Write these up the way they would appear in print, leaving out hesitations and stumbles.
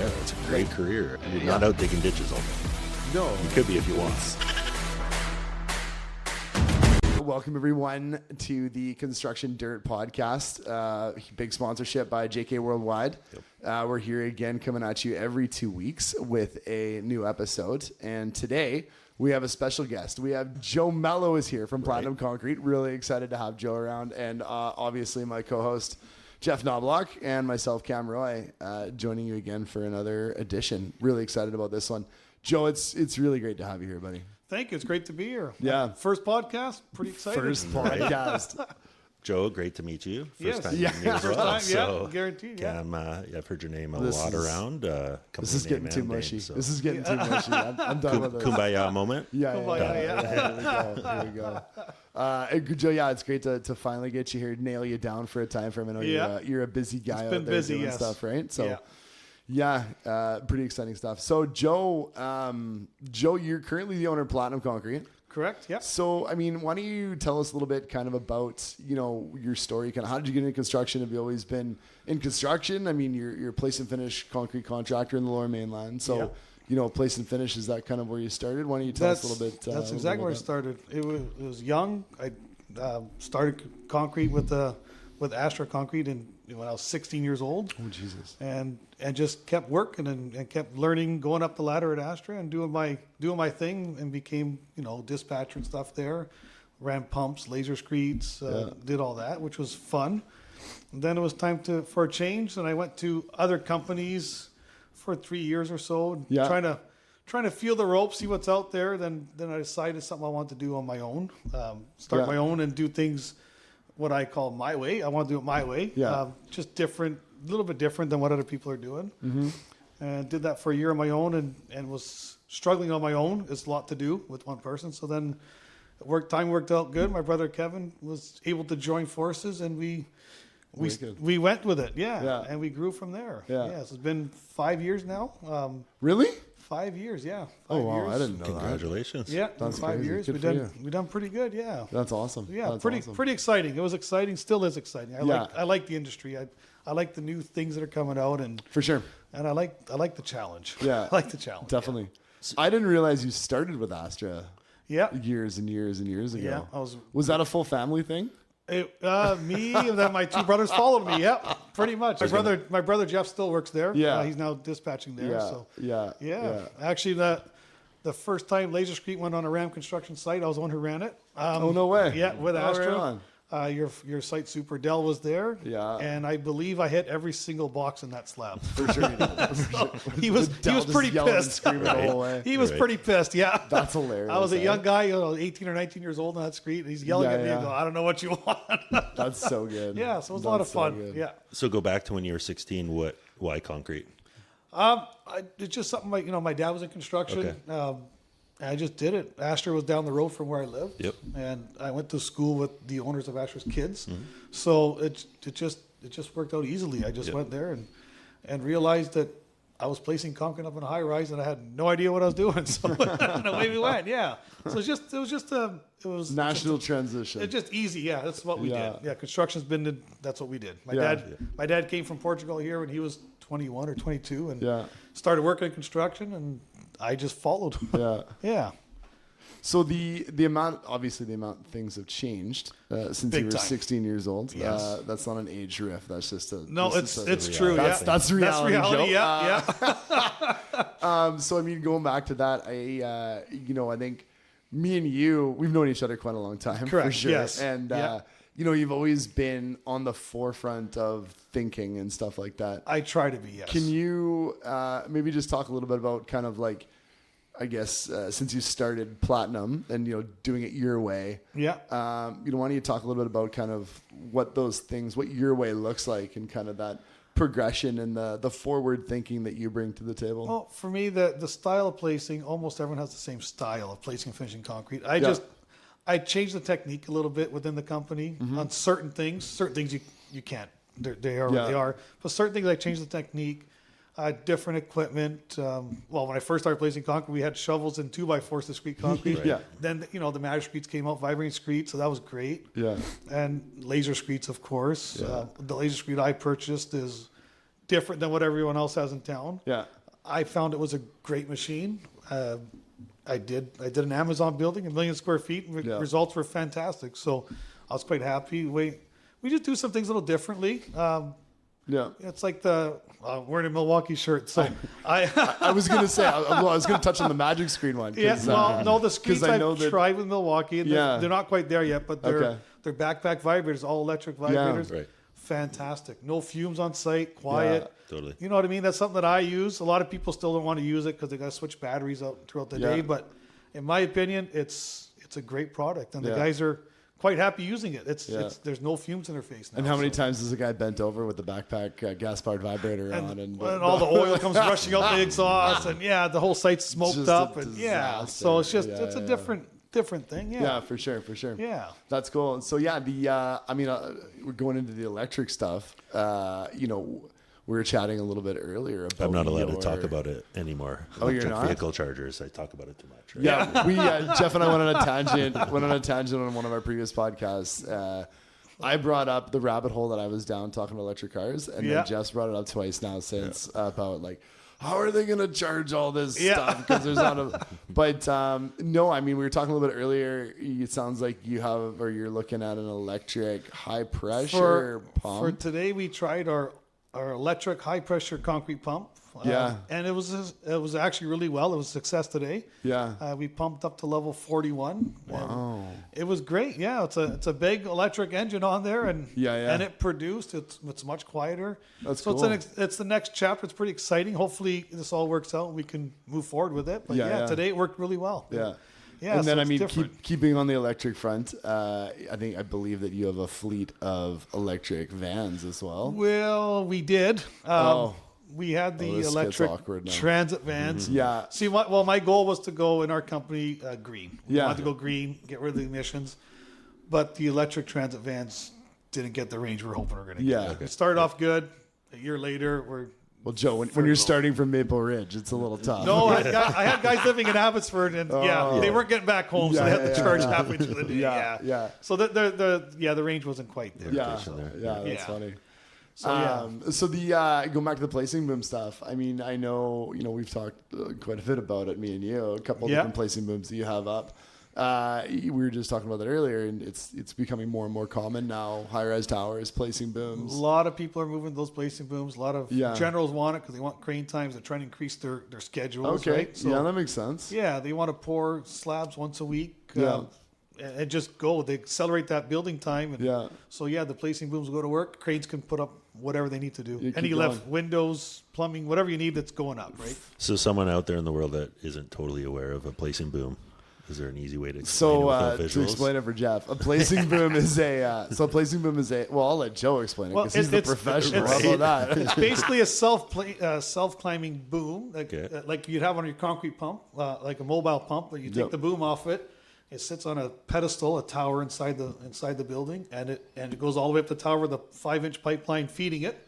Yeah, it's a great career. You're not out digging ditches all day. No. You could be if you want. Welcome, everyone, to the Construction Dirt Podcast. Big sponsorship by JK Worldwide. Yep. We're here again coming at you every 2 weeks with a new episode. And today we have a special guest. We have Joe Melo is here from Platinum Concrete. Really excited to have Joe around. And obviously my co-host, Jeff Knobloch, and myself, Cam Roy, joining you again for another edition. Really excited about this one. Joe, it's really great to have you here, buddy. Thank you. It's great to be here. Yeah. First podcast. Pretty excited. First podcast. Joe, great to meet you. Yes. First time Yeah. meeting you as First well. time, So, guaranteed. Yeah. Cam, I've heard your name a This lot is- around. This is getting too mushy. This is getting too mushy. I'm done with this. Kumbaya moment. Yeah, Kumbaya, Here we go. Joe, yeah, it's great to finally get you here, nail you down for a time frame. I know you're a busy guy out been there busy, doing yes. stuff, right? So, Yeah. pretty exciting stuff. So, Joe, you're currently the owner of Platinum Concrete. Correct. Yeah. So, I mean, why don't you tell us a little bit kind of about, your story, kind of how did you get into construction? Have you always been in construction? I mean, you're a place and finish concrete contractor in the Lower Mainland. So, place and finish, is that kind of where you started? Why don't you tell us a little bit? That's exactly where I started. It was young. I started concrete with Astra Concrete when I was 16 years old. Oh, Jesus. And just kept working and kept learning, going up the ladder at Astra and doing my thing, and became dispatcher and stuff there. Ran pumps, laser screeds, did all that, which was fun. And then it was time for a change, and I went to other companies for 3 years or so, trying to feel the ropes, see what's out there. Then I decided something I wanted to do on my own, start my own and do things what I call my way. I want to do it my way. Yeah. Just different, a little bit different than what other people are doing. Mm-hmm. And did that for a year on my own and was struggling on my own. It's a lot to do with one person. So then time worked out good. My brother Kevin was able to join forces, and we went with it. Yeah. And we grew from there. Yeah. So it's been 5 years now. Really? 5 years. Yeah. Oh, 5 wow. years. I didn't know Congratulations. Yeah. That's 5 crazy. years. Good We've done pretty good. Yeah. That's awesome. Yeah, That's awesome. pretty exciting. It was exciting. Still is exciting. I like the industry. I like the new things that are coming out, and For sure. I like the challenge. Yeah. I like the challenge. Definitely. I didn't realize you started with Astra Yeah. years and years and years ago. Yeah. Was that a full family thing? Me and then my two brothers followed me. Yeah, pretty much. My brother Jeff still works there. Yeah. He's now dispatching there. So Yeah. Actually, the first time Laser Street went on a Ram construction site, I was the one who ran it. Oh, no way. Yeah, with Astra. Right on. Your site super Dell was there. Yeah. And I believe I hit every single box in that slab. For sure you did. So he was pretty pissed. The whole way. He was pretty pissed. Yeah. That's hilarious. I was a young guy, 18 or 19 years old on that street, and he's yelling at me and going, I don't know what you want. That's so good. Yeah, so it was a lot of fun. Yeah. So go back to when you were 16. Why concrete? It's just something my dad was in construction. Okay. I just did it. Astra was down the road from where I lived. Yep. And I went to school with the owners of Astra's kids. Mm-hmm. So it just worked out easily. I just went there and realized that I was placing concrete up in a high rise, and I had no idea what I was doing. So away we went. Yeah. So it was National transition. It's just easy. Yeah. That's what we did. Yeah. Construction's that's what we did. My dad came from Portugal here when he was 21 or 22 and started working in construction, and I just followed. Yeah. So the amount things have changed since Big you were time. 16 years old. Yes. That's not an age riff. That's just It's true. That's reality. Joe. Yeah. So I mean, going back to that, I think me and you, we've known each other quite a long time. Correct. For sure. Yes. And you've always been on the forefront of thinking and stuff like that. I try to be. Yes. Can you maybe just talk a little bit about kind of like, I guess, since you started Platinum and, doing it your way. Yeah. Why don't you talk a little bit about kind of what your way looks like, and kind of that progression and the forward thinking that you bring to the table? Well, for me, the style of placing, almost everyone has the same style of placing and finishing concrete. I changed the technique a little bit within the company on certain things. Certain things you can't. They are what they are. But certain things I changed the technique. Different equipment. When I first started placing concrete, we had shovels and 2x4s to screed concrete. Yeah. Then the matter screeds came out, vibrating screed, so that was great. Yeah. And laser screeds, of course. Yeah. The laser screed I purchased is different than what everyone else has in town. Yeah. I found it was a great machine. I did an Amazon building, 1 million square feet, and results were fantastic. So I was quite happy. We just do some things a little differently. It's like wearing a Milwaukee shirt. So I was going to say, I was going to touch on the Magic Screen one. No, the screens I've tried with Milwaukee, and they're not quite there yet, but they're backpack vibrators, all electric vibrators. Right. Fantastic. No fumes on site, quiet. Totally. You know what I mean? That's something that I use. A lot of people still don't want to use it because they got to switch batteries out throughout the day. But in my opinion, it's a great product, and the guys are quite happy using it. There's no fumes in their face now. And how many times has a guy bent over with the backpack gas-powered vibrator on, and all the oil comes rushing out the exhaust, and the whole site's smoked up, and so it's just it's a different thing. Yeah, for sure. Yeah, that's cool. So we're going into the electric stuff. We were chatting a little bit earlier about. I'm not allowed to talk about it anymore. Oh, you're not? Vehicle chargers. I talk about it too much. Right? Yeah, we Jeff and I went on a tangent. On one of our previous podcasts. I brought up the rabbit hole that I was down talking about electric cars, and then Jeff's brought it up twice now since about like, how are they going to charge all this stuff? Because there's not a. But no, I mean, we were talking a little bit earlier. It sounds like you're looking at an electric high pressure pump. For today, we tried our electric high pressure concrete pump. And it was actually really well. It was a success today. We pumped up to level 41. Wow. It was great. Yeah, it's a big electric engine on there, and and it produced. It's much quieter. That's so cool. It's the next chapter. It's pretty exciting. Hopefully this all works out and we can move forward with it. But today it worked really well. Yeah, and then keeping on the electric front, I believe that you have a fleet of electric vans as well. Well, we did. We had the electric transit vans. Yeah. See, my goal was to go in our company green. We wanted to go green, get rid of the emissions, but the electric transit vans didn't get the range we were hoping we were going to get. It started off good. A year later, Well, Joe, when you're starting from Maple Ridge, it's a little tough. No, I had guys living in Abbotsford, and they weren't getting back home, so they had to charge halfway through the day. So the range wasn't quite there. That's funny. So going back to the placing boom stuff. I mean, I know we've talked quite a bit about it, me and you, a couple of different placing booms that you have up. We were just talking about that earlier, and it's becoming more and more common now. High-rise towers, placing booms. A lot of people are moving those placing booms. A lot of generals want it because they want crane times. They're trying to increase their schedules. Okay, right? So, that makes sense. Yeah, they want to pour slabs once a week. And just go. They accelerate that building time. And so the placing booms go to work. Cranes can put up whatever they need to do. Any left windows, plumbing, whatever you need that's going up, right? So someone out there in the world that isn't totally aware of a placing boom, is there an easy way to explain it without visuals? To explain it for Jeff, a placing boom is well, I'll let Joe explain it because he's the professional. How about that? It's basically a self-climbing boom, like you'd have on your concrete pump, like a mobile pump, but you take the boom off it. It sits on a pedestal, a tower inside the building, and it goes all the way up the tower with a 5-inch pipeline feeding it.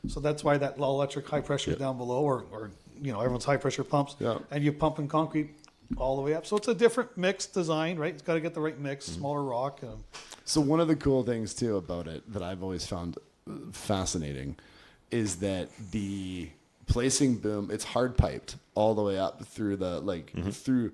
So that's why that electric high pressure is down below, or everyone's high pressure pumps, and you pump in concrete all the way up. So it's a different mix design, right? It's got to get the right mix, smaller rock. So one of the cool things too about it that I've always found fascinating is that the placing boom, it's hard piped all the way up through through.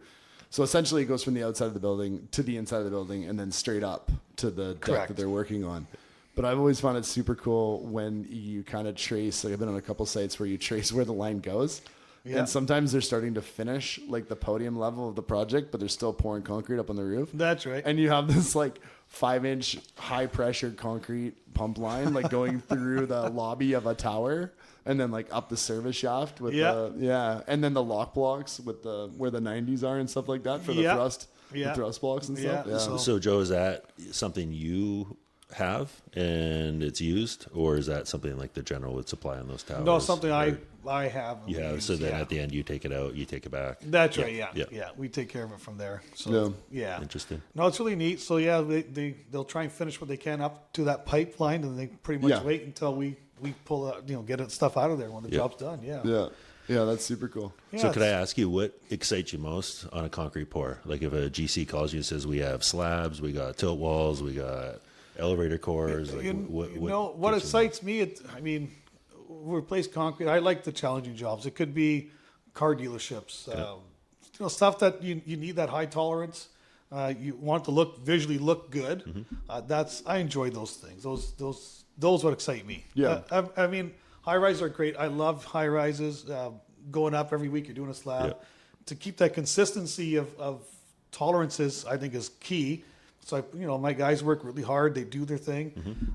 So essentially it goes from the outside of the building to the inside of the building and then straight up to the deck that they're working on. But I've always found it super cool when you kind of trace, like I've been on a couple sites where you trace where the line goes. Yeah. And sometimes they're starting to finish like the podium level of the project, but they're still pouring concrete up on the roof. That's right. And you have this like 5-inch high pressure concrete pump line like going through the lobby of a tower. And then like up the service shaft with and then the lock blocks with where the 90s are and stuff like that for the thrust blocks and stuff. Yeah. So Joe, is that something you have and it's used, or is that something like the general would supply on those towers? No, something I have. You have. So then at the end you take it out, you take it back. That's right. Yeah. We take care of it from there. So Interesting. No, it's really neat. So they'll try and finish what they can up to that pipeline, and they pretty much wait until we pull out, get stuff out of there when the job's done. Yeah, that's super cool. So could I ask you what excites you most on a concrete pour? Like if a GC calls you and says, we have slabs, we got tilt walls, we got elevator cores. What excites me, replace concrete. I like the challenging jobs. It could be car dealerships, stuff that you need that high tolerance. You want to visually look good. I enjoy those things. Those would excite me. Yeah. I mean, high rises are great. I love high rises. Going up every week, you're doing a slab. Yeah. To keep that consistency of tolerances, I think is key. So, my guys work really hard. They do their thing.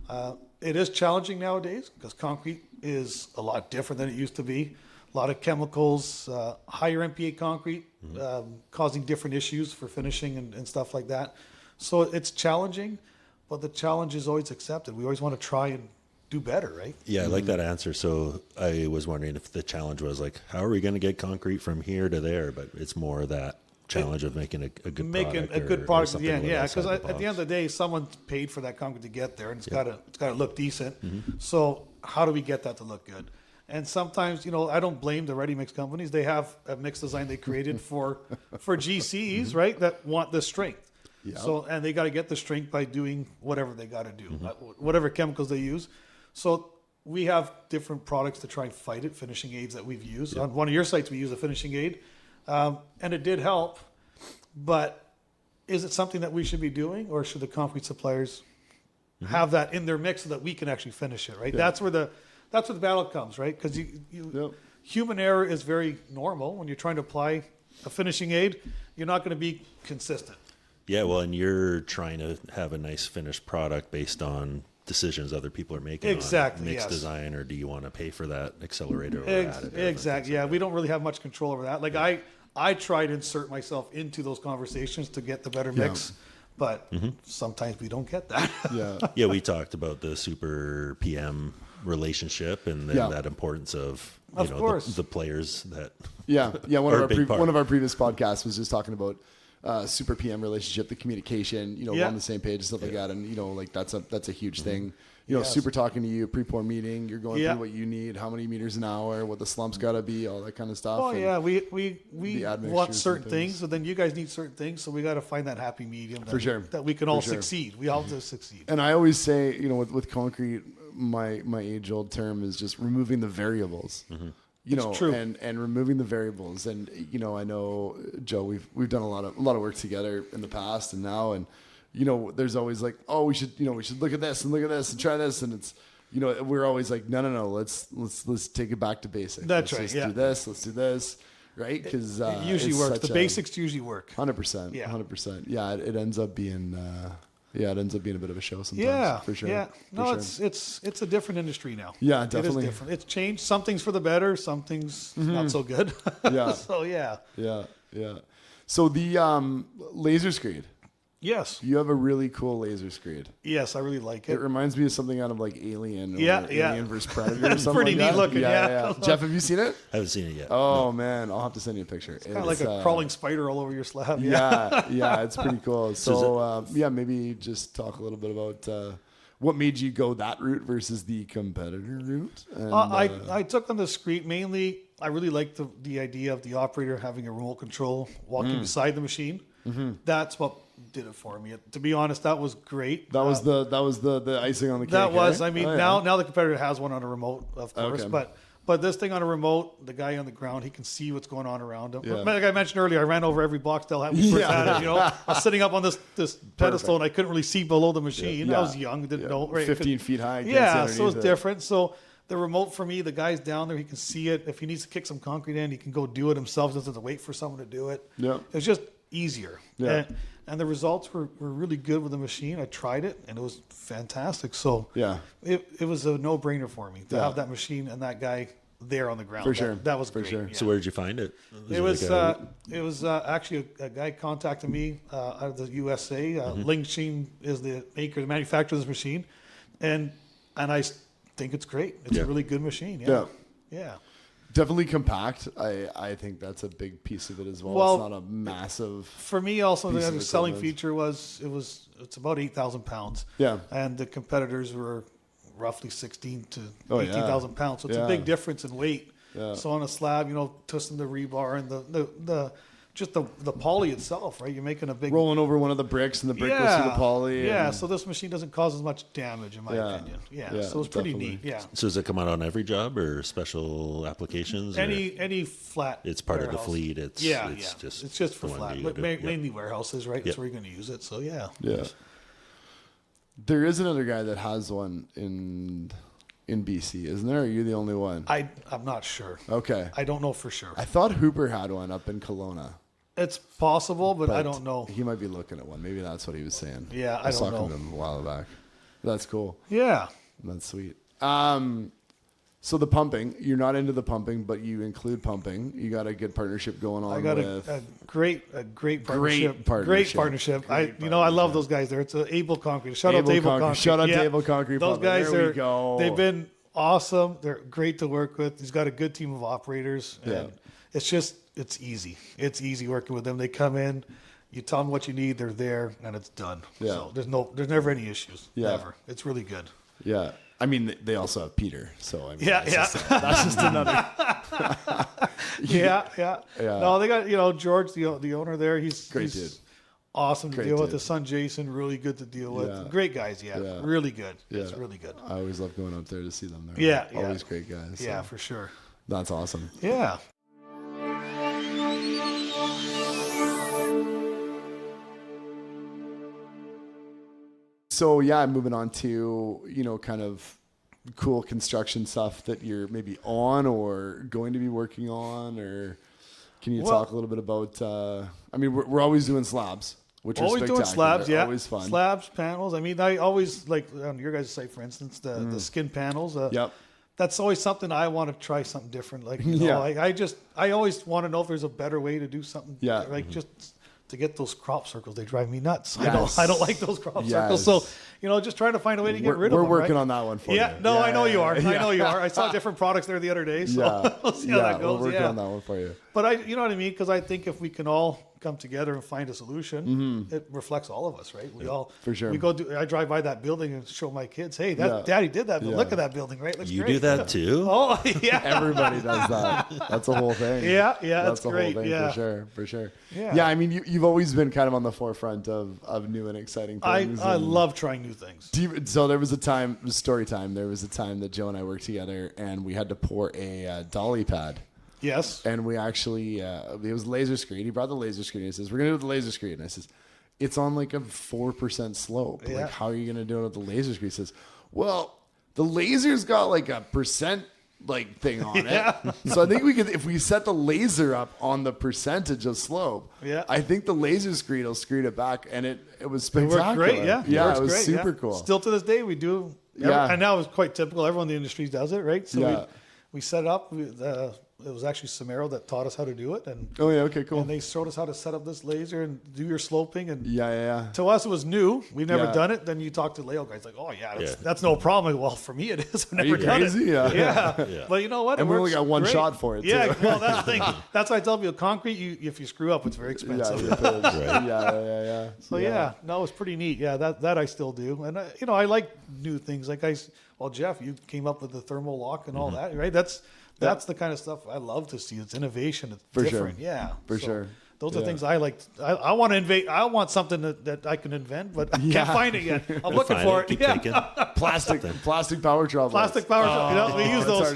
It is challenging nowadays because concrete is a lot different than it used to be. A lot of chemicals, higher MPA concrete, causing different issues for finishing and stuff like that. So it's challenging, but the challenge is always accepted. We always want to try and do better, right? Yeah, I like that answer. So I was wondering if the challenge was like, how are we going to get concrete from here to there? But it's more that challenge of making a good product. At the end, yeah. Because at the end of the day, someone paid for that concrete to get there, and it's got to look decent. So how do we get that to look good? And sometimes, I don't blame the ready mix companies. They have a mix design they created for GCs, right? That want the strength. Yep. So, and they got to get the strength by doing whatever they got to do, whatever chemicals they use. So we have different products to try and fight it, finishing aids that we've used. Yep. On one of your sites, we use a finishing aid, and it did help. But is it something that we should be doing, or should the concrete suppliers have that in their mix so that we can actually finish it, right? Yeah. That's where the battle comes, right? Because human error is very normal when you're trying to apply a finishing aid. You're not going to be consistent. Yeah, well, and you're trying to have a nice finished product based on decisions other people are making. Exactly. On mix design, or do you want to pay for that accelerator or additive? Exactly. Yeah, we don't really have much control over that. Like I try to insert myself into those conversations to get the better mix. But sometimes we don't get that. Yeah, we talked about the super PM relationship and then that importance of the players that. One of our previous podcasts was just talking about super PM relationship, the communication, on the same page and stuff like that, and that's a huge thing. Super talking to you, pre-pour meeting, you're going through what you need, how many meters an hour, what the slump's got to be, all that kind of stuff. Oh, yeah, we want certain things, but then you guys need certain things, so we got to find that happy medium that we can all succeed. We all have to succeid. And I always say, with concrete, my age-old term is just removing the variables. True. And removing the variables. And I know, Joe, we've done a lot of work together in the past and now, and there's always like, oh, we should look at this and try this, and it's we're always like, no, let's take it back to basics. Let's do this, let's do this, right? Because it usually works. The basics usually work. 100%. Yeah, 100%. Yeah, it ends up being. It ends up being a bit of a show sometimes. Yeah, for sure. Yeah, no, it's a different industry now. Yeah, definitely. It is different. It's changed. Some things for the better, some things not so good. Yeah. So yeah. So the laser screed. Yes. You have a really cool laser screed. Yes, I really like it. It reminds me of something out of like Alien or Alien vs. Predator or something. Pretty like neat looking, yeah. Jeff, have you seen it? I haven't seen it yet. Oh, man. I'll have to send you a picture. It's kind of like a crawling spider all over your slab. Yeah, it's pretty cool. So, maybe just talk a little bit about what made you go that route versus the competitor route. And, I took on the screed mainly. I really liked the idea of the operator having a remote control walking beside the machine. That's what did it for me. To be honest, that was great. That was the icing on the cake. That was. I mean, now the competitor has one on a remote, of course, but this thing on a remote, the guy on the ground, he can see what's going on around him. Yeah. Like I mentioned earlier, I ran over every box they'll have me first had it. I was sitting up on this pedestal and I couldn't really see below the machine. I was young, didn't know. Right? 15 feet high. So it's different. So the remote for me, the guy's down there, he can see it. If he needs to kick some concrete in, he can go do it himself. Doesn't have to wait for someone to do it. Yeah. It's just easier. Yeah. And the results were really good with the machine. I tried it and it was fantastic. So it was a no-brainer for me to have that machine and that guy there on the ground. For sure. That was for great. sure. Yeah. So where did you find it? It was actually a guy contacted me out of the USA. Ling Sheen is the manufacturer of this machine. And I think it's great. It's a really good machine. Yeah. Definitely compact. I think that's a big piece of it as well. It's not a massive. For me, also the selling feature was it's about 8,000 pounds. Yeah, and the competitors were roughly 16 to 18,000 pounds. So it's a big difference in weight. Yeah. So on a slab, twisting the rebar and the just the poly itself, right? You're making a big rolling over one of the bricks, and the brick goes through the poly. Yeah, and, so this machine doesn't cause as much damage, in my opinion. Yeah, so it's pretty neat. Yeah. So does it come out on every job or special applications? Any flat. It's part warehouse. of the fleet. It's just for flat, but mainly warehouses, right? That's where you're going to use it. So yeah. There is another guy that has one in BC, isn't there? Or are you the only one? I'm not sure. Okay. I don't know for sure. I thought Hooper had one up in Kelowna. It's possible, but I don't know. He might be looking at one. Maybe that's what he was saying. Yeah, I was don't talking know. to him a while back. That's cool. Yeah. That's sweet. So the pumping, you're not into the pumping, but you include pumping. You got a good partnership going on. I got with a great partnership. Great partnership. I love those guys there. It's Able Concrete. Shout out to Able Concrete. Shout out to Able Concrete. Those guys there we go. They've been awesome. They're great to work with. He's got a good team of operators. And it's easy. It's easy working with them. They come in, you tell them what you need, they're there, and it's done. Yeah. So there's never any issues. Yeah. Never. It's really good. Yeah. I mean, they also have Peter, so I mean, that's just another. Yeah. No, they got George, the owner there. He's great dude. Awesome to deal with. His son Jason, really good to deal with. Yeah. Great guys, really good. Yeah. It's really good. I always love going up there to see them. They're always great guys. So. Yeah, for sure. That's awesome. Yeah. So moving on to, kind of cool construction stuff that you're maybe on or going to be working on, or can you talk a little bit about, we're always doing slabs, which always are doing slabs, They're always fun. Slabs, panels. I mean, I always like on your guys' site, for instance, the skin panels. Yep. That's always something I want to try something different. Like, I always want to know if there's a better way to do something. Yeah. Like just to get those crop circles, they drive me nuts. Yes. I don't like those crop circles. So, just trying to find a way to get rid of them. We're working on that one for you. I know you are. I know you are. I saw different products there the other day. So we'll see how that goes. We're working on that one for you. But you know what I mean? Because I think if we can all come together and find a solution, it reflects all of us, right? We all for sure. We go. I drive by that building and show my kids, "Hey, Daddy did that. But look at that building, right? Looks you great." do that too? Oh yeah. Everybody does that. That's a whole thing. Yeah, that's the great. Whole thing, for sure. Yeah. I mean, you've always been kind of on the forefront of new and exciting things. I love trying new things. So there was a time, story time. There was a time that Joe and I worked together, and we had to pour a dolly pad. Yes. And we actually, it was laser screed. He brought the laser screed. He says, "We're going to do the laser screed." And I says, "It's on like a 4% slope. Yeah. Like, how are you going to do it with the laser screed?" He says, "Well, the laser's got like a percent like thing on it. So I think we could, if we set the laser up on the percentage of slope, I think the laser screed will screed it back." And it was spectacular. It worked great, it was great, super cool. Still to this day, we do. And now it's quite typical. Everyone in the industry does it, right? So we set it up. It was actually Samaro that taught us how to do it. And okay, cool. And they showed us how to set up this laser and do your sloping. And to us, it was new. We've never done it. Then you talk to Layo guys like, "Oh that's no problem." Well, for me, it is. I've never done it. Yeah. But you know what? And we only got one shot for it. Too. Yeah. Well, that's the thing. That's why I tell people, concrete. If you screw up, it's very expensive. Yeah. So no, it's pretty neat. Yeah, that I still do. And I like new things. Like Jeff, you came up with the thermal lock and all that, right? That's the kind of stuff I love to see. It's innovation. It's different. Sure. Yeah. For sure. Those are things I like. I want to invent. I want something that I can invent, but I can't find it yet. I'm looking for it. Keep thinking. Plastic power trouble. Plastic power trouble. We use those.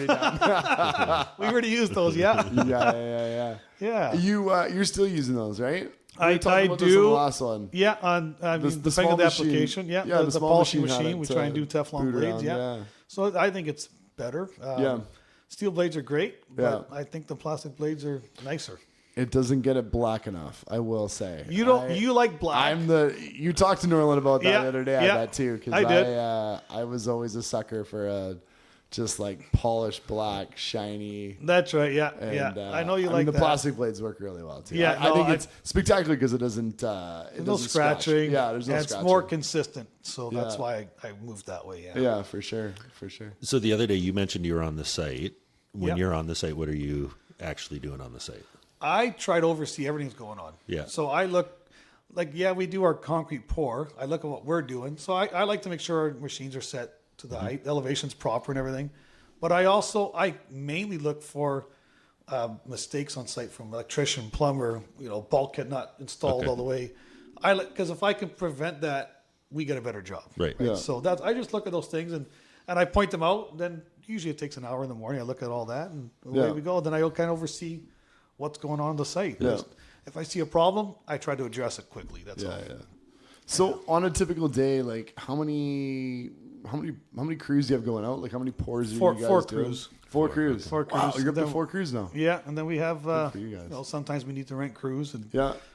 We already used those. Yeah. Yeah. You're still using those, right? I do. On the last one. Yeah. The small the application. Yeah. The polishing machine. We try and do Teflon blades. Yeah. So I think it's better. Steel blades are great, but I think the plastic blades are nicer. It doesn't get it black enough, I will say. You don't. You like black. You talked to Norland about that the other day. Yeah, I bet too. Because I did. I was always a sucker for a just like polished black, shiny. That's right. Yeah. And, I know you like the that. plastic blades work really well too. Yeah. I think it's spectacular because it doesn't. There's no scratching. Scratch. Yeah. There's no scratching. It's more consistent, so that's why I moved that way. Yeah. Yeah, for sure. So the other day you mentioned you were on the site. When you're on the site, what are you actually doing on the site? I try to oversee everything that's going on. Yeah. So I look, we do our concrete pour. I look at what we're doing. So I like to make sure our machines are set to the height, elevation's proper and everything. But I mainly look for mistakes on site from electrician, plumber, bulkhead not installed all the way. Because if I can prevent that, we get a better job. Right. Yeah. So I just look at those things and I point them out. Then usually it takes an hour in the morning. I look at all that and away we go. Then I kind of oversee what's going on the site. Yeah. If I see a problem, I try to address it quickly. That's all. Yeah. So on a typical day, like how many crews do you have going out? Like how many pours are you guys Four doing? crews. Four crews. Four Wow, crews. you're up to 4 crews now. Yeah, and then we have for you guys. sometimes we need to rent crews and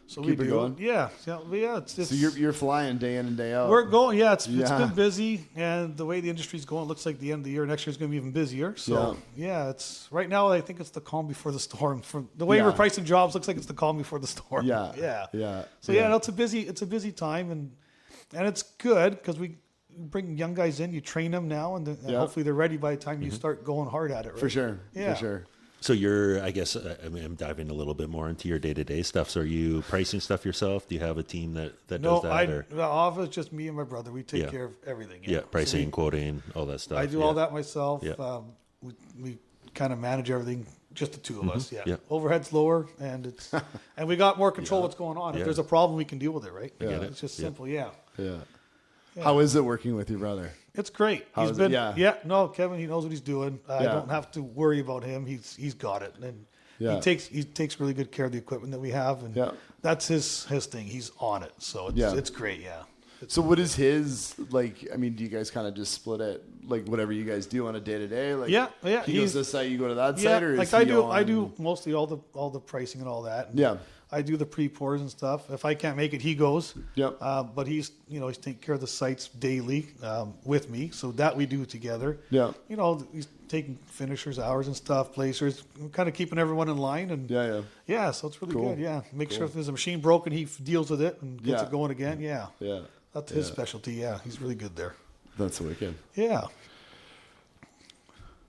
so keep we it do. going. Yeah. It's So you're flying day in and day out. we're going. Yeah, it's been busy, and the way the industry's going, it looks like the end of the year next year is going to be even busier. So it's right now. I think it's the calm before the storm. From the way we're pricing jobs, looks like it's the calm before the storm. Yeah. So it's a busy time, and it's good because we bring young guys in. You train them now, and hopefully they're ready by the time you start going hard at it. Right? For sure. Yeah. For sure. So I'm diving a little bit more into your day-to-day stuff. So are you pricing stuff yourself? Do you have a team that does that? The office, just me and my brother. We take care of everything. Yeah, pricing, quoting, all that stuff. I do all that myself. Yeah. We kind of manage everything, just the two of us. Yeah. Overhead's lower, and and we got more control what's going on. If there's a problem, we can deal with it, right? Yeah. It's just simple. Yeah. How is it working with your brother? It's great. Kevin, he knows what he's doing. I don't have to worry about him. He's got it, and he takes really good care of the equipment that we have, and that's his thing. He's on it, so it's great. Yeah. So what is his, like, I mean, do you guys kind of just split it, like whatever you guys do on a day to day? Like, he goes to this site, you go to that site, or like I do mostly all the pricing and all that. And I do the pre-pours and stuff. If I can't make it, he goes. Yep. But he's taking care of the sites daily with me, so that we do together. Yeah. He's taking finishers' hours and stuff, placers, kind of keeping everyone in line. And yeah. So it's really good. Yeah. Make sure if there's a machine broken, he deals with it and gets it going again. Yeah. Yeah. That's his specialty. Yeah. He's really good there. That's wicked. Yeah.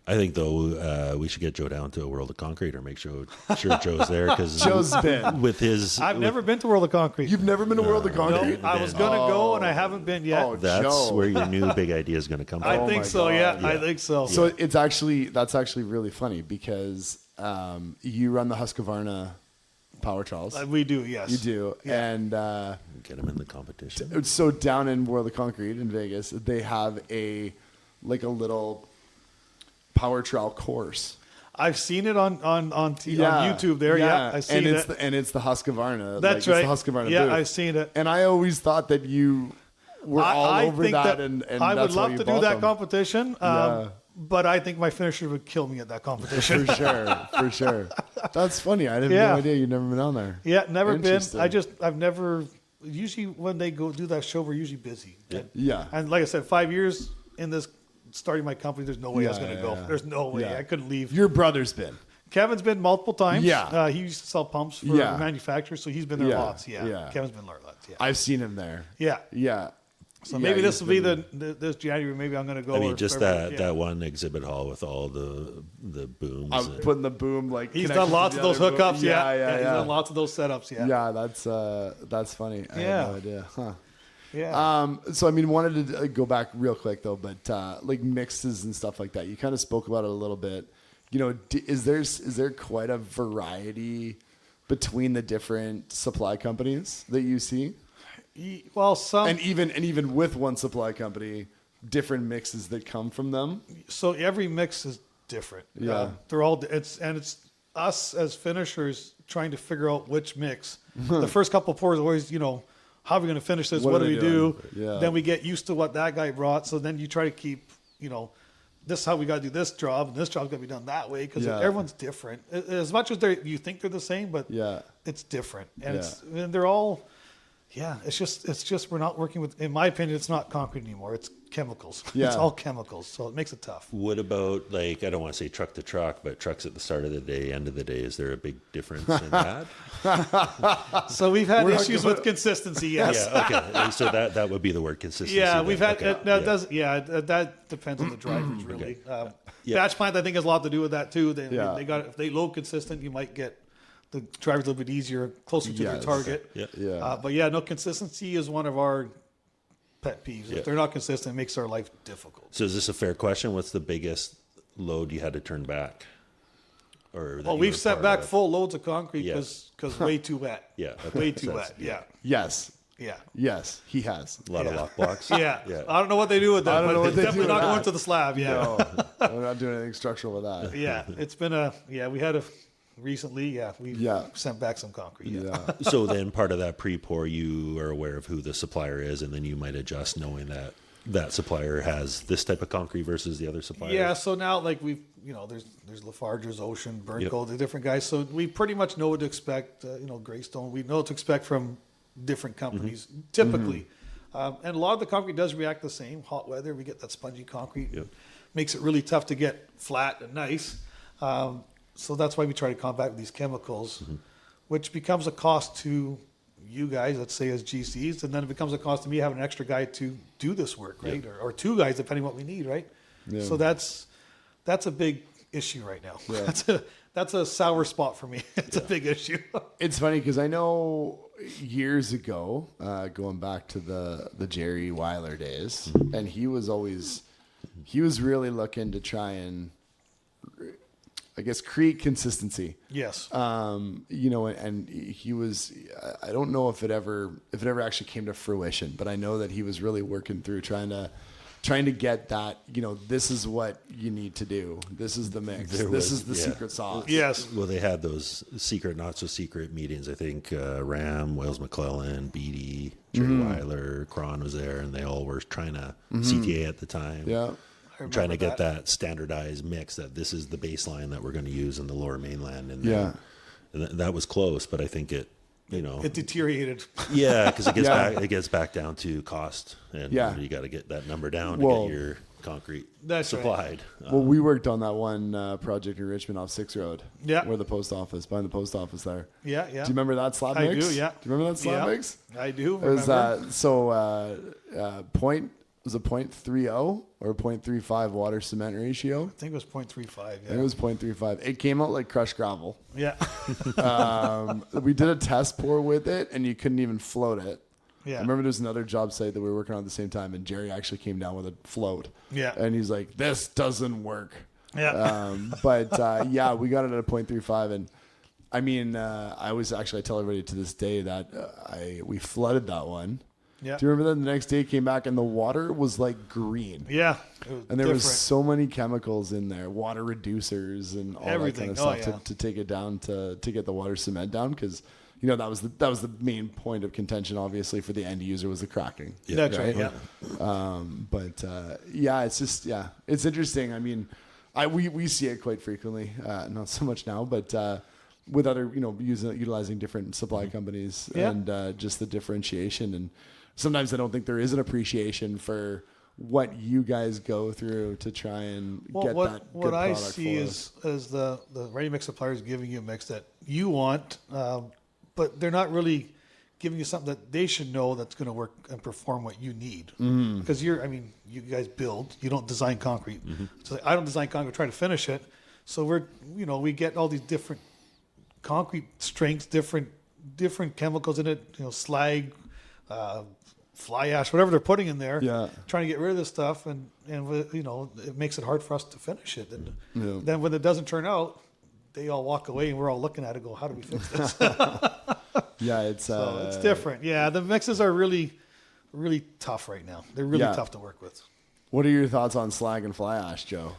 I think though we should get Joe down to a World of Concrete or make sure Joe's there because Joe's been with his. I've never been to World of Concrete. You've never been to World of Concrete? No, I was gonna go and I haven't been yet. Oh, That's Joe. where your new big idea is going to come from. I think so. Yeah, I think so. So that's actually really funny because you run the Husqvarna power trowels. We do, yes. You do, and get him in the competition. so down in World of Concrete in Vegas, they have a little power trowel course. I've seen it on YouTube there. Yeah, I've seen it. And it's the Husqvarna. That's right. It's the Husqvarna yeah, booth. I've seen it. And I always thought that you were all over think that. And I would that's why love you to do bought that them. competition. But I think my finisher would kill me at that competition. For sure. That's funny. I had no idea you'd never been on there. Yeah, never been. I've never. Usually when they go do that show, we're usually busy. Yeah. And like I said, 5 years in this starting my company, there's no way I was going to go. There's no way I couldn't leave. Your brother's been. Kevin's been multiple times. Yeah. He used to sell pumps for manufacturers, so he's been there lots. Yeah. Kevin's been there lots. Yeah. I've seen him there. Yeah. Yeah. So maybe this will be this January. Maybe I'm going to go. I mean, just that one exhibit hall with all the booms. I'm putting the boom like. He's done lots of those hookups. Yeah. He's done lots of those setups. Yeah. Yeah, that's funny. I had no idea. Huh. Yeah. So I mean, wanted to go back real quick though, but like mixes and stuff like that. You kind of spoke about it a little bit. Is there quite a variety between the different supply companies that you see? Well, some and even with one supply company, different mixes that come from them. So every mix is different. Yeah, they're all. It's us as finishers trying to figure out which mix. The first couple of pours always, how are we going to finish this? What do we do? Yeah. Then we get used to what that guy brought. So then you try to keep, this is how we got to do this job, and this job's got to be done that way because everyone's different. As much as you think they're the same, but it's different, and they're all. Yeah, it's just we're not working with. In my opinion, it's not concrete anymore. It's chemicals. Yeah. It's all chemicals, so it makes it tough. What about I don't want to say truck to truck, but trucks at the start of the day, end of the day? Is there a big difference in that? So we've had issues with consistency. Yes. Yeah. Okay. So that would be the word consistency. Yeah, we've had. Okay. That depends on the drivers really. Batch plant, I think, has a lot to do with that too. They got if they load consistent, you might get the drivers a little bit easier, closer to their target. But no, consistency is one of our pet peeves. If they're not consistent, it makes our life difficult. So is this a fair question? What's the biggest load you had to turn back? or Well, we've sent back full loads of concrete Yeah. because way too wet. Yeah, way too wet. Yeah. Yes. Yeah. Yes, he has. a lot of lock blocks. Yeah. Yeah. I don't know what they do with that. I don't know what they do definitely with not that. going to the slab. Yeah. No, we're not doing anything structural with that. Yeah. It's been we had recently, we sent back some concrete. Yeah. So then part of that pre-pour, you are aware of who the supplier is, and then you might adjust knowing that that supplier has this type of concrete versus the other supplier. Yeah. So now, like there's Lafarge, there's Ocean, Burnco, the different guys. So we pretty much know what to expect. Greystone, we know what to expect from different companies typically. And a lot of the concrete does react the same. Hot weather, we get that spongy concrete. Yep. Makes it really tough to get flat and nice. So that's why we try to combat with these chemicals, which becomes a cost to you guys, let's say as GCs, and then it becomes a cost to me having an extra guy to do this work, right? Or two guys, depending what we need, right? Yeah. So that's a big issue right now. Yeah. That's a sour spot for me. It's a big issue. It's funny because I know years ago, going back to the Jerry Weiler days, and he was really looking to try and, I guess, create consistency. Yes. And he was, I don't know if it ever actually came to fruition, but I know that he was really working through trying to get that, this is what you need to do. This is the mix. This is the secret sauce. Yes. Well, they had those secret, not so secret meetings. I think Ram, Wales McClellan, Beatty, Jerry Weiler, Cron was there, and they all were trying to CTA at the time. Yeah. Trying to get that standardized mix that this is the baseline that we're going to use in the lower mainland. And that was close, but I think it deteriorated. Yeah, because it gets back down to cost, and you got to get that number down to get your concrete supplied. Right. Well, we worked on that one project in Richmond off 6 Road. Yeah, where behind the post office there. Yeah. Do you remember that slab mix? I do. Yeah. Do you remember that slab mix? I do. It was was a 0.30 or 0.35 water cement ratio. I think it was 0.35. Yeah. It was 0.35. It came out like crushed gravel. Yeah. We did a test pour with it, and you couldn't even float it. Yeah. I remember there was another job site that we were working on at the same time, and Jerry actually came down with a float. Yeah. And he's like, "This doesn't work." Yeah. We got it at a 0.35, and I mean, I tell everybody to this day that we flooded that one. Yeah. Do you remember that the next day it came back and the water was like green? Yeah. And there was so many chemicals in there, water reducers and all everything. that kind of stuff to take it down to get the water cement down, because that was the main point of contention, obviously, for the end user, was the cracking. Yeah. That's right. Yeah. It's just it's interesting. I mean, we see it quite frequently, not so much now, but with other utilizing different supply companies and just the differentiation. And sometimes I don't think there is an appreciation for what you guys go through to try and get that good what I product see for is the ready mix suppliers giving you a mix that you want, but they're not really giving you something that they should know that's going to work and perform what you need. Because you guys build, you don't design concrete. So I don't design concrete, try to finish it. So we get all these different concrete strengths, different chemicals in it, slag, fly ash, whatever they're putting in there, trying to get rid of this stuff, and it makes it hard for us to finish it. And then when it doesn't turn out, they all walk away, and we're all looking at it, go, how do we fix this? It's different. Yeah, the mixes are really, really tough right now. They're really tough to work with. What are your thoughts on slag and fly ash, Joe?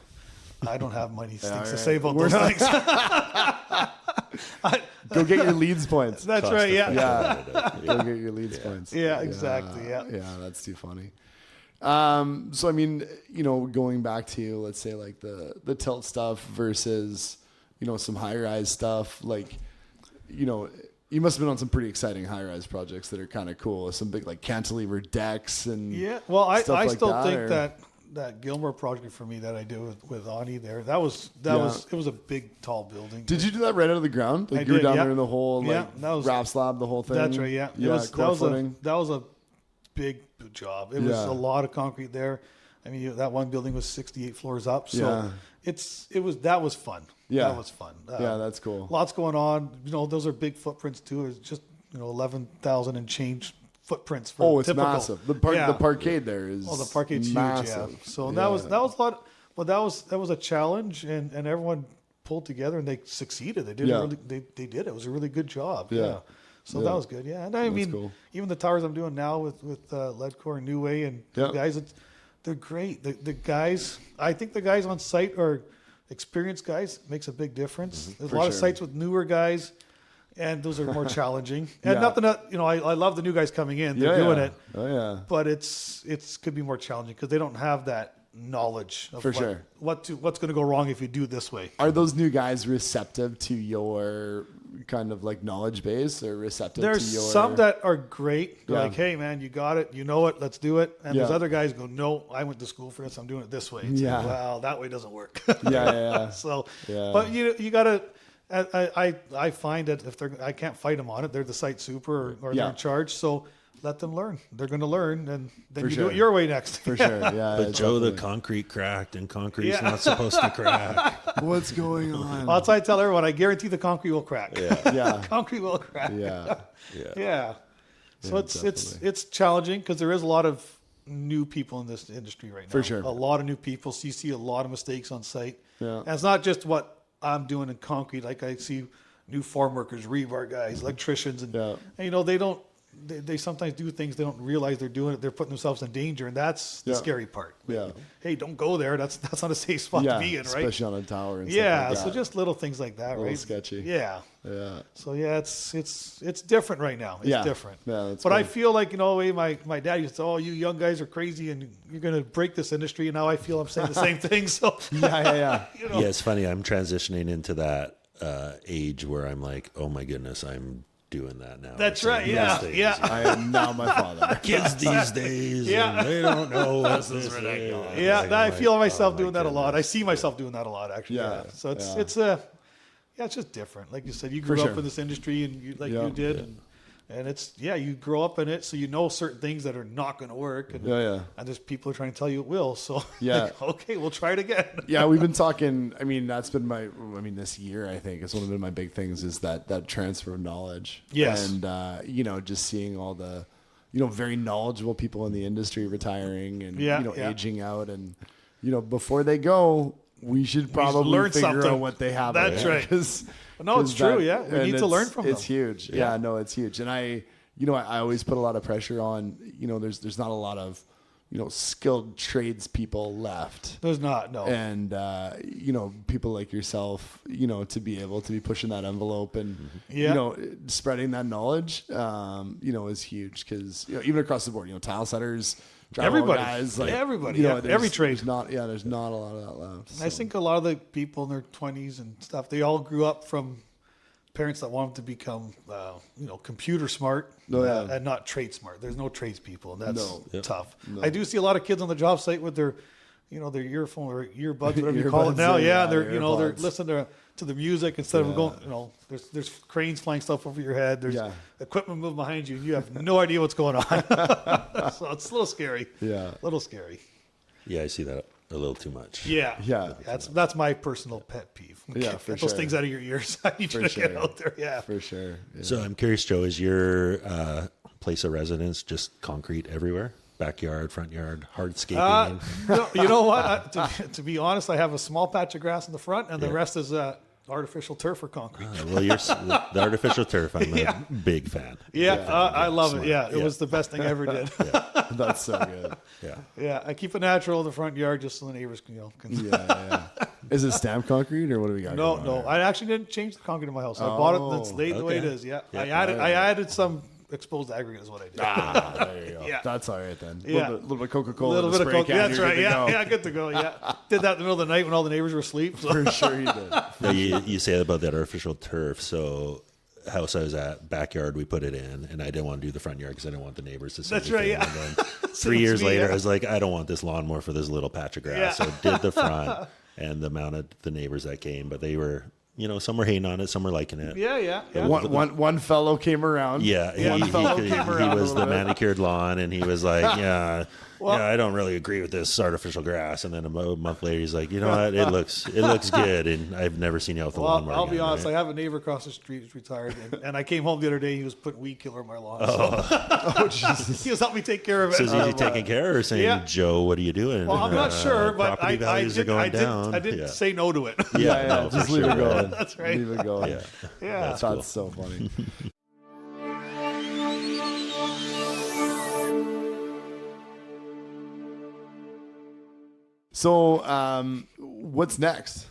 I don't have many things to say about those things. Go get your leads points. That's right. Yeah. Go get your leads points. Yeah, exactly. Yeah. That's too funny. So I mean, going back to, let's say, like the tilt stuff versus some high rise stuff, like you must have been on some pretty exciting high rise projects that are kind of cool. Some big like cantilever decks and Well, I like still think that Gilmore project for me that I did with Ani there, it was a big tall building. Did you do that right out of the ground? Like you were down there in the whole wrap slab, the whole thing? That's right. Yeah. That was a big job. It was a lot of concrete there. I mean, that one building was 68 floors up. So that was fun. Yeah. That was fun. That's cool. Lots going on. Those are big footprints too. It's just 11,000 and change footprints for it's massive. The parkade there is the parkade's massive. huge. Yeah. So that was a lot, but that was a challenge, and everyone pulled together and they succeeded. They did they did. It was a really good job. Yeah. So that was good. Yeah. And I mean, cool. Even the towers I'm doing now with Ledcor and New Way and the guys, they're great. The guys, I think the guys on site are experienced guys. Makes a big difference. There's a lot of sites with newer guys, and those are more challenging. And nothing that, I love the new guys coming in. They're doing it. Oh yeah. But it's could be more challenging because they don't have that knowledge of what's going to go wrong if you do it this way. Are those new guys receptive to your kind of like knowledge base, or receptive to your... There's some that are great. They're like, hey man, you got it, you know it, let's do it. And there's other guys go, no, I went to school for this, I'm doing it this way. It's like, well, that way doesn't work. So but you gotta, I find that if I can't fight them on it, they're the site super or they're in charge, so let them learn. They're going to learn, and then you do it your way next. For sure, yeah. But Joe, the concrete cracked, and concrete's not supposed to crack. What's going on? Well, that's why I tell everyone, I guarantee the concrete will crack. Yeah. Concrete will crack. Yeah. So it's challenging because there is a lot of new people in this industry right now. For sure. A lot of new people. So you see a lot of mistakes on site. Yeah. And it's not just what I'm doing in concrete. Like I see new farm workers, rebar guys, electricians, and they sometimes do things they don't realize they're doing it. They're putting themselves in danger, and that's the scary part. Yeah. Hey, don't go there. That's not a safe spot to be in, right? Especially on a tower. And stuff like that. So just little things like that, a right? little sketchy. Yeah. So it's different right now. It's different. Yeah, but I feel like my dad used to say, "Oh, you young guys are crazy, and you're going to break this industry." And now I feel I'm saying the same thing. So yeah. Yeah, it's funny. I'm transitioning into that age where I'm like, oh my goodness, I'm doing that now. That's right. Yeah. I am now my father. Kids these days, and they don't know what this is ridiculous. Yeah, I feel myself doing that a lot. I see myself doing that a lot, actually. Yeah. So it's just different. Like you said, you grew up in this industry, and you did, and it's you grow up in it, so you know certain things that are not going to work, and there's people who are trying to tell you it will. So okay, we'll try it again. We've been talking. I mean, that's been this year, I think it's one of my big things is that transfer of knowledge. Yes, and just seeing all the very knowledgeable people in the industry retiring and aging out, and before they go, we should probably figure out what they have. That's right. No, it's true. We need to learn from them. It's huge. It's huge. And I always put a lot of pressure on. There's not a lot of skilled tradespeople left. There's not, no. And people like yourself, to be able to be pushing that envelope and spreading that knowledge, is huge because even across the board, tile setters. Everybody, guys, everybody, every trade. There's not a lot of that left. So. I think a lot of the people in their 20s and stuff, they all grew up from parents that wanted to become, computer smart and not trade smart. There's no tradespeople, and that's tough. No. I do see a lot of kids on the job site with their, their earphone or earbuds, whatever you call it now. They're they're listening to the music instead of going. There's cranes flying stuff over your head. There's equipment moving behind you. You have no idea what's going on. So it's a little scary. Yeah, a little scary. Yeah, I see that a little too much. Yeah. That's my personal pet peeve. Yeah, for Get sure. those things out of your ears. I need you to get out there. Yeah, for sure. Yeah. So I'm curious, Joe, is your place of residence just concrete everywhere? Backyard, front yard, hardscaping? No, you know what? To be honest, I have a small patch of grass in the front, and the rest is artificial turf or concrete. Well, the artificial turf, I'm a big fan. I love it. Yeah, it was the best thing I ever did. That's so good. Yeah, I keep it natural in the front yard just so the neighbors can. Is it stamped concrete or what do we got? No. I actually didn't change the concrete in my house. I bought it and it's laid the way it is. Yeah. I added some exposed aggregate is what I did. There you go. That's all right then. Yeah. A little bit of Coca-Cola. A little bit of Coke. That's right. Good to go. Yeah. Did that in the middle of the night when all the neighbors were asleep. So. For sure you did. Now, you say about that artificial turf. So house I was at, backyard, we put it in, and I didn't want to do the front yard because I didn't want the neighbors to see That's anything. right, And then 3 years later, I was like, I don't want this lawnmower for this little patch of grass. So did the front and the amount of the neighbors that came, but they were, some were hating on it, some were liking it. Yeah. One fellow came around. Yeah, he was the manicured lawn, and he was like, yeah, I don't really agree with this artificial grass. And then a month later, he's like, you know what? It looks good. And I've never seen you out with a lawnmower. I'll be honest. Right? I have a neighbor across the street who's retired. And I came home the other day. He was putting weed killer on my lawn. Oh, Jesus. He was helping me take care of it. So is he taking care or saying, Joe, what are you doing? Well, I'm not sure, but I didn't say no to it. Yeah, just leave it go. That's right. Leave it go. Yeah. Yeah. That's so funny. So, what's next?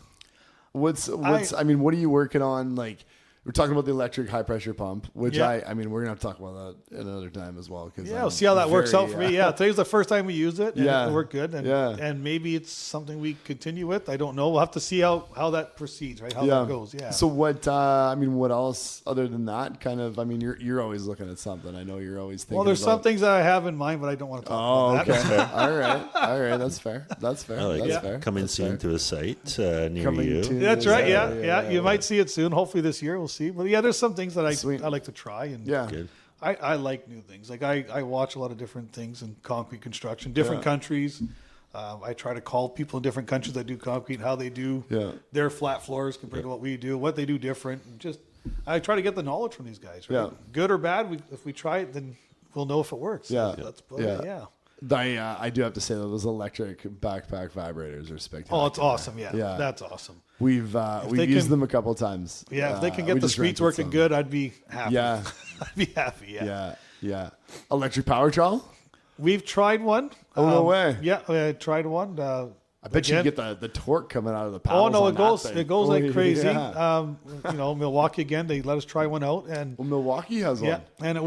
I mean, what are you working on? Like, we're talking about the electric high pressure pump, which I mean, we're gonna have to talk about that another time as well. Yeah, we'll see how that works out for me. Yeah, today's the first time we used it, and it worked good. And, and maybe it's something we continue with. I don't know. We'll have to see how that proceeds, right? How that goes. Yeah. So what? I mean, what else other than that? Kind of. I mean, you're always looking at something. I know you're always thinking. Well, there's some things that I have in mind, but I don't want to talk about that. Okay. All right. That's fair. I like that's fair. Coming soon to a site near you. That's right. Yeah. You might see it soon. Hopefully this year. We'll see. But yeah, there's some things that I like to try, and Good. I like new things. Like I watch a lot of different things in concrete construction, different countries. I try to call people in different countries that do concrete, how they do their flat floors compared to what we do, what they do different. And just I try to get the knowledge from these guys. Right? Yeah. Good or bad, if we try it, then we'll know if it works. Yeah. Yeah. I do have to say that those electric backpack vibrators are spectacular. Oh, it's awesome. Yeah. That's awesome. We've used them a couple of times. Yeah, if they can get the streets working good, I'd be happy. Yeah. I'd be happy. Yeah. Electric power trowel? We've tried one. Oh, no way. Yeah, I tried one. I bet you get the torque coming out of the paddles. Oh no, it goes like crazy. Yeah. Milwaukee again, they let us try one out, and Milwaukee has one. Yeah, and it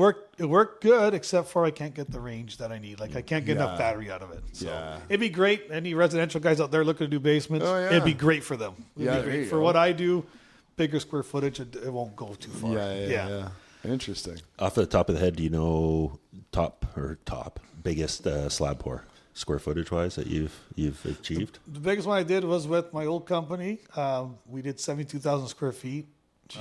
worked good, except for I can't get the range that I need. Like I can't get enough battery out of it. So it'd be great. Any residential guys out there looking to do basements, it'd be great for them. It'd be great for what I do. Bigger square footage, it won't go too far. Yeah. Interesting. Off the top of the head, do you know top biggest slab pour? Square footage wise that you've achieved? The biggest one I did was with my old company. We did 72,000 square feet.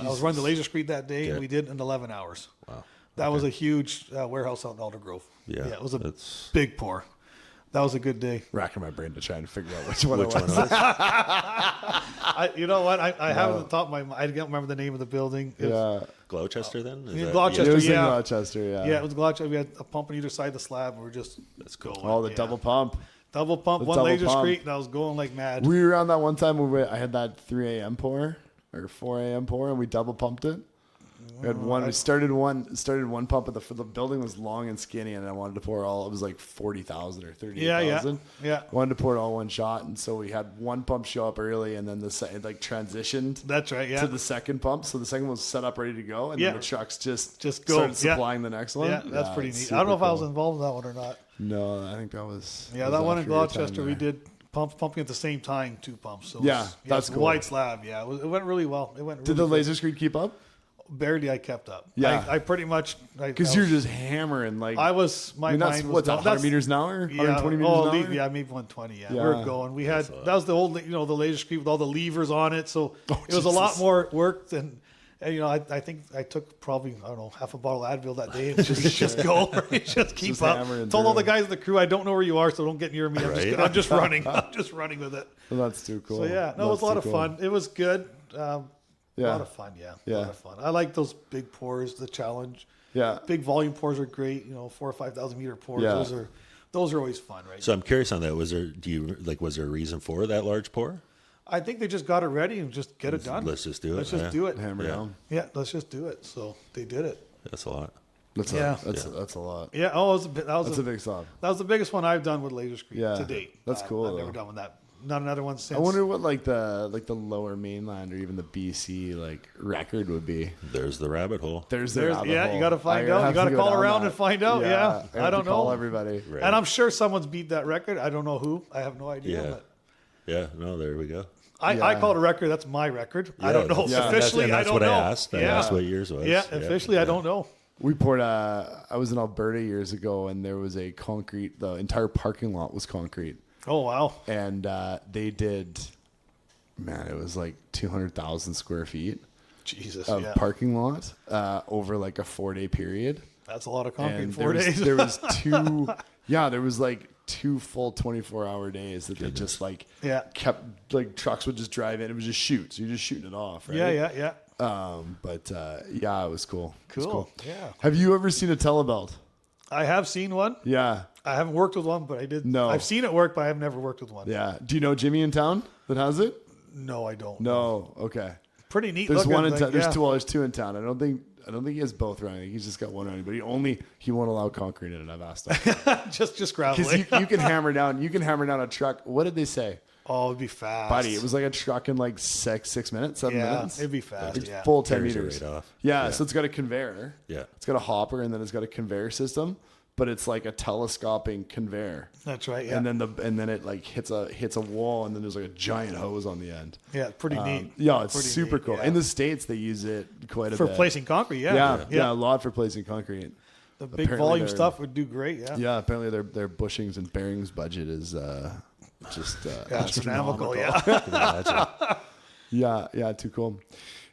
I was running the laser screed that day, and we did in 11 hours. Wow. That was a huge warehouse out in Aldergrove. Yeah, it was a big pour. That was a good day. Racking my brain to try and figure out which one it was. You know what? I have it at the top of my mind. I don't remember the name of the building. Gloucester then? Gloucester, it was in Gloucester, Yeah, it was Gloucester. We had a pump on either side of the slab. We were just going. Oh, the double pump. Double pump, one laser screed, and I was going like mad. Were you around that one time where I had that 3 a.m. pour or 4 a.m. pour and we double pumped it? We had one. We started one pump, but the building was long and skinny, and I wanted to pour all. It was like 40,000 or 38,000. Yeah. Wanted to pour it all one shot, and so we had one pump show up early, and then it like transitioned. That's right. Yeah. To the second pump, so the second one was set up ready to go, and then the trucks just go started supplying the next one. Yeah, that's pretty neat. I don't know if I was involved in that one or not. No, I think that was. Yeah, that one in Gloucester, we did pumping at the same time, 2 pumps. So that's cool. Wide slab. Yeah, it went really well. Did the laser screed keep up? Barely, I kept up. Yeah, I pretty much because you're just hammering like. I was. Mind was. What's 100 meters an hour? 120 meters an hour. Yeah, maybe 120. Yeah, we were going. We had that was the old, the laser screed with all the levers on it. So it was a lot more work than. And, I think I took probably, I don't know, half a bottle of Advil that day and just go, right? Just keep up. Told all the guys in the crew, I don't know where you are, so don't get near me. I'm just running. I'm just running with it. Well, that's too cool. So, it was a lot of fun. It was good. A lot of fun, A lot of fun. I like those big pours, the challenge. Yeah. Big volume pours are great, 4,000 or 5,000 meter pours. Yeah. Those are always fun, right? So I'm curious on that. Was there a reason for that large pour? I think they just got it ready and just get it done. Let's just do it. Let's just do it. Hammer down. Yeah, let's just do it. So they did it. That's a lot. That's a lot. Yeah. Oh, that's a big slab. That was the biggest one I've done with laser screed to date. That's cool. I've never done with that. Not another one since. I wonder what the lower mainland or even the BC record would be. There's the rabbit hole. There's rabbit hole. You got to find out. You got to call around and find out. Yeah. I don't know. Call everybody. Right. And I'm sure someone's beat that record. I don't know who. I have no idea. Yeah. But Yeah. No. There we go. I call it a record. That's my record. I don't know. Officially, that's I don't what know. I asked. I asked what yours was. Yeah. Officially, I don't know. We poured I was in Alberta years ago, and there was the entire parking lot was concrete. Oh, wow. And they did, it was like 200,000 square feet of parking lot over like a 4-day period. That's a lot of concrete in and 4 days. There was two 2 full 24-hour days that they just like kept like trucks would just drive in. It was just shoot. So you're just shooting it off, right? Yeah. But yeah, it was cool. Cool. It was cool. Yeah. Have you ever seen a telebelt? I have seen one. Yeah. I haven't worked with one, but I did. No. I've seen it work, but I've never worked with one. Yeah. Do you know Jimmy in town that has it? No, I don't. No. Okay. Pretty neat. There's looking, one in like, town. yeah. There's two in town. I don't think he has both running. He's just got one running, but he won't allow concrete in it. I've asked him. just gravel. Because you can hammer down a truck. What did they say? Oh, it'd be fast. Buddy, it was like a truck in like 6 minutes, 7 minutes. It'd be fast. It's Yeah. full 10 Carries it meters. right off. Yeah, so it's got a conveyor. Yeah. It's got a hopper and then it's got a conveyor system, but it's like a telescoping conveyor. That's right. Yeah. And then it like hits a wall and then there's like a giant hose on the end. Yeah, pretty neat. Yeah, it's Pretty super neat, cool. yeah. In the States, they use it quite a For bit. placing concrete. Yeah, Yeah. a lot for placing concrete. The big Apparently volume they're- stuff would do great. Yeah. Yeah, apparently their bushings and bearings budget is just Astronomical. astronomical. Yeah. Yeah, too cool.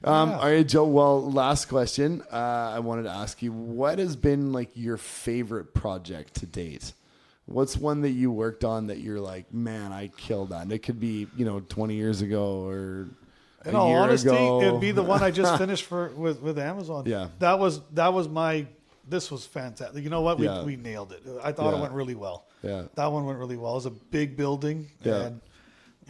All right, Joe. Well, last question. I wanted to ask you, what has been like your favorite project to date? What's one that you worked on that you're like, man, I killed that? And it could be, 20 years ago or In all honesty, ago. it'd be the one I just finished with Amazon. Yeah. That was my. This was fantastic. You know what? Yeah. We nailed it. I thought it Yeah. went really well. Yeah. That one went really well. It was a big building. Yeah.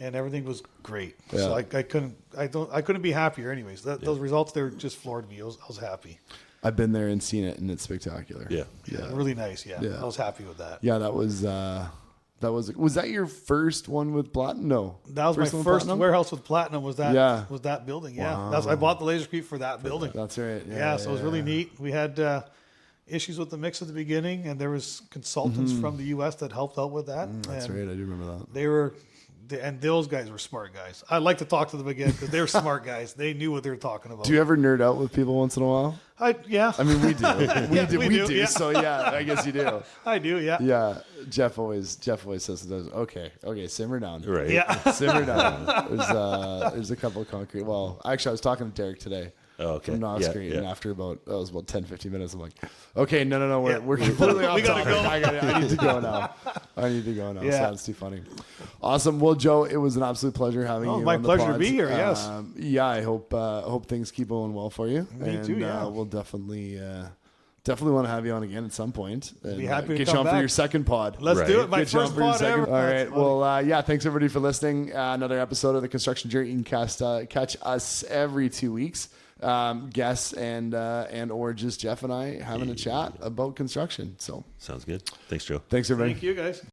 And everything was great. Yeah. So I couldn't be happier. Anyways, those results there just floored me. I was happy. I've been there and seen it, and it's spectacular. Yeah. Really nice. Yeah. Yeah. I was happy with that. Yeah, that was that your first one with Platinum? No. That was one my with first Platinum? warehouse with Platinum. Was that building? Yeah, Wow. I bought the laser for that building. That's right. Yeah, so it was really neat. We had issues with the mix at the beginning, and there was consultants from the U.S. that helped out with that. That's and right. I do remember that. and those guys were smart guys. I like to talk to them again because they were smart guys. They knew what they were talking about. Do you ever nerd out with people once in a while? Yeah. I mean, we do. we do. yeah. So yeah, I guess you do. I do. Yeah. Yeah. Jeff always says to those, okay, simmer down. Right. Yeah. Simmer down. There's a couple of concrete. Well, actually, I was talking to Derek today. Oh, okay. From Knox Yeah, Creek, yeah. and after about 10-15 minutes, I'm like, okay, no, we're completely off gotta topic. go. I need to go now. Yeah. Sounds too funny. Awesome. Well, Joe, it was an absolute pleasure having you. My on the pleasure to pods. be here. Yes. Yeah, I hope things keep going well for you. Me too, yeah. We'll definitely want to have you on again at some point. And, Be happy to get come you on for back. your second pod. Let's do it. My Get you on first for your pod second- ever. All right. That's funny. Well, thanks everybody for listening. Another episode of the Construction Journey. You can catch us every 2 weeks. Guests and or just Jeff and I having a chat about construction. So Sounds good. Thanks, Joe. thanks everybody. Thank you, guys.